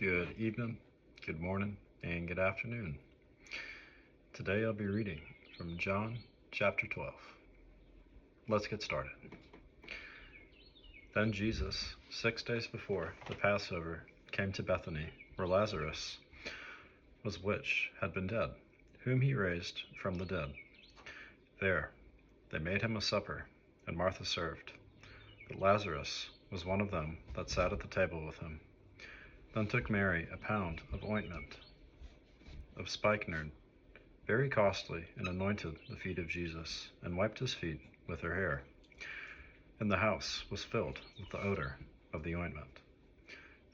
Good evening, good morning, and good afternoon. Today I'll be reading from John chapter 12. Let's get started. Then Jesus, 6 days before the Passover, came to Bethany, where Lazarus was, which had been dead, whom he raised from the dead. There they made him a supper, and Martha served. But Lazarus was one of them that sat at the table with him. Then took Mary a pound of ointment of spikenard, very costly, and anointed the feet of Jesus, and wiped his feet with her hair. And the house was filled with the odor of the ointment.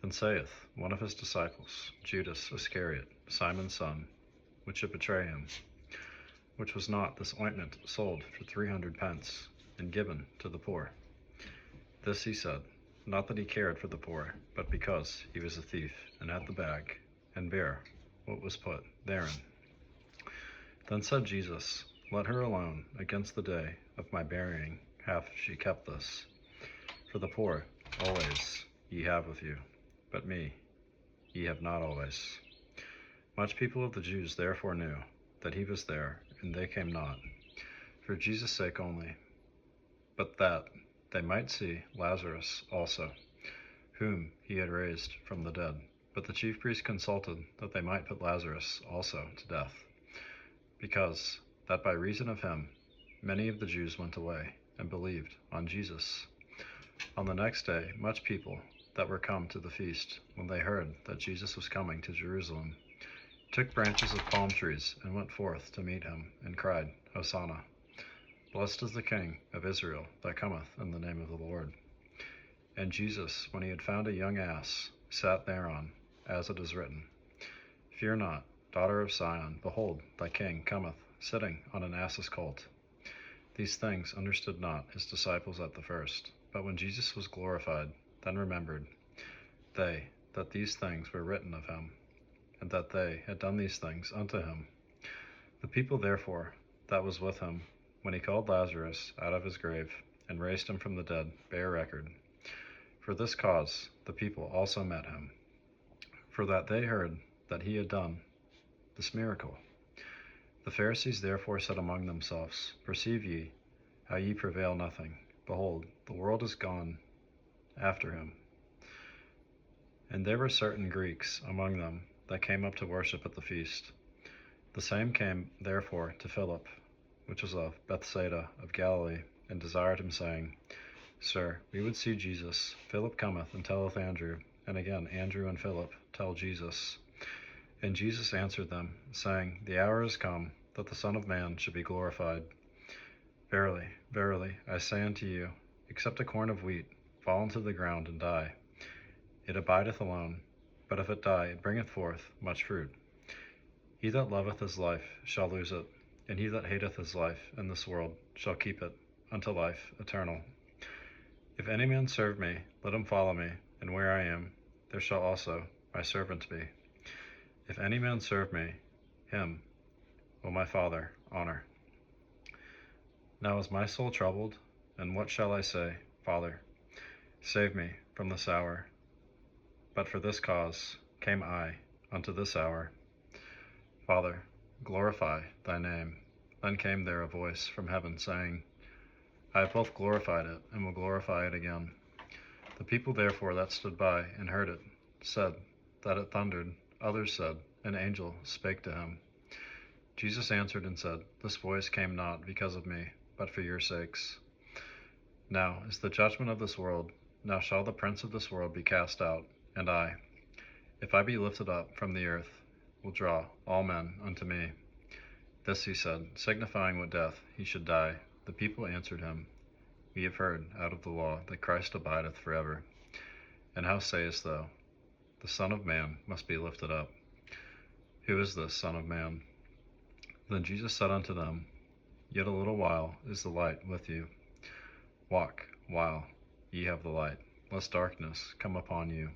Then saith one of his disciples, Judas Iscariot, Simon's son, which should betray him, which was not this ointment sold for 300 pence, and given to the poor? This he said, not that he cared for the poor, but because he was a thief, and had the bag, and bare what was put therein. Then said Jesus, Let her alone. Against the day of my burying hath she kept this. For the poor always ye have with you, but me ye have not always. Much people of the Jews therefore knew that he was there, and they came not, for Jesus' sake only, but that they might see Lazarus also, whom he had raised from the dead. But the chief priests consulted that they might put Lazarus also to death, because that by reason of him many of the Jews went away and believed on Jesus. On the next day much people that were come to the feast, when they heard that Jesus was coming to Jerusalem, took branches of palm trees and went forth to meet him, and cried, Hosanna! Blessed is the King of Israel that cometh in the name of the Lord. And Jesus, when he had found a young ass, sat thereon, as it is written, Fear not, daughter of Sion, behold, thy king cometh, sitting on an ass's colt. These things understood not his disciples at the first, but when Jesus was glorified, then remembered they that these things were written of him, and that they had done these things unto him. The people therefore that was with him, when he called Lazarus out of his grave, and raised him from the dead, bare record. For this cause the people also met him, for that they heard that he had done this miracle. The Pharisees therefore said among themselves, Perceive ye how ye prevail nothing? Behold, the world is gone after him. And there were certain Greeks among them that came up to worship at the feast. The same came therefore to Philip, which was of Bethsaida of Galilee, and desired him, saying, Sir, we would see Jesus. Philip cometh and telleth Andrew, and again Andrew and Philip tell Jesus. And Jesus answered them, saying, The hour is come, that the Son of Man should be glorified. Verily, verily, I say unto you, except a corn of wheat fall into the ground and die, it abideth alone, but if it die, it bringeth forth much fruit. He that loveth his life shall lose it, and he that hateth his life in this world shall keep it unto life eternal. If any man serve me, let him follow me, and where I am, there shall also my servant be. If any man serve me, him will my Father honor. Now is my soul troubled, and what shall I say? Father, save me from this hour. But for this cause came I unto this hour. Father, glorify thy name. Then came there a voice from heaven, saying, I have both glorified it, and will glorify it again. The people therefore that stood by and heard it said that it thundered. Others said, An angel spake to him. Jesus answered and said, This voice came not because of me, but for your sakes. Now is the judgment of this world. Now shall the prince of this world be cast out. And I, if I be lifted up from the earth, will draw all men unto me. This he said, signifying what death he should die. The people answered him, We have heard out of the law that Christ abideth forever. And how sayest thou, The Son of Man must be lifted up? Who is this Son of Man? Then Jesus said unto them, Yet a little while is the light with you. Walk while ye have the light, lest darkness come upon you.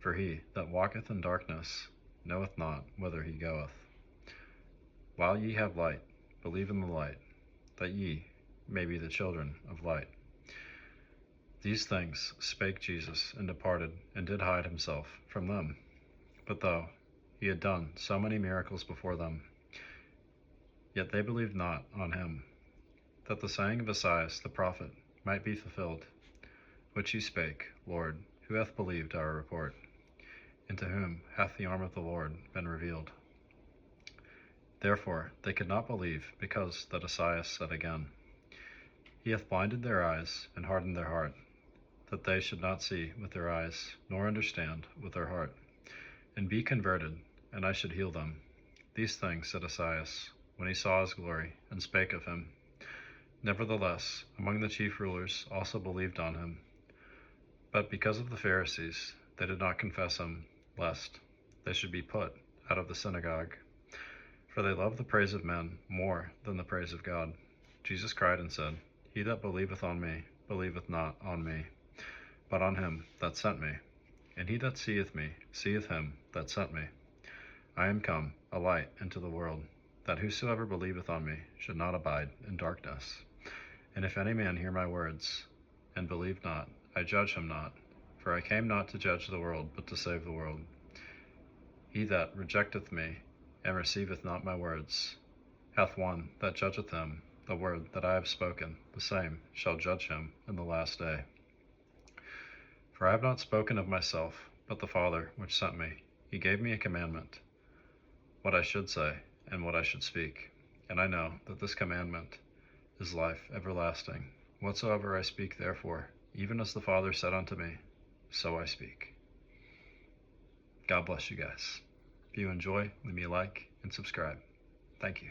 For he that walketh in darkness knoweth not whither he goeth. While ye have light, believe in the light, that ye may be the children of light. These things spake Jesus, and departed, and did hide himself from them. But though he had done so many miracles before them, yet they believed not on him, that the saying of Esaias the prophet might be fulfilled, which he spake, Lord, who hath believed our report? And to whom hath the arm of the Lord been revealed? Therefore they could not believe, because that Esaias said again, He hath blinded their eyes, and hardened their heart, that they should not see with their eyes, nor understand with their heart, and be converted, and I should heal them. These things said Esaias, when he saw his glory, and spake of him. Nevertheless, among the chief rulers also believed on him. But because of the Pharisees, they did not confess him, lest they should be put out of the synagogue. For they love the praise of men more than the praise of God. Jesus cried and said, He that believeth on me, believeth not on me, but on him that sent me. And he that seeth me, seeth him that sent me. I am come a light into the world, that whosoever believeth on me should not abide in darkness. And if any man hear my words, and believe not, I judge him not, for I came not to judge the world, but to save the world. He that rejecteth me, and receiveth not my words, hath one that judgeth him. The word that I have spoken, the same shall judge him in the last day. For I have not spoken of myself, but the Father which sent me. He gave me a commandment, what I should say, and what I should speak. And I know that this commandment is life everlasting. Whatsoever I speak, therefore, even as the Father said unto me, so I speak. God bless you guys. If you enjoy, leave me a like and subscribe. Thank you.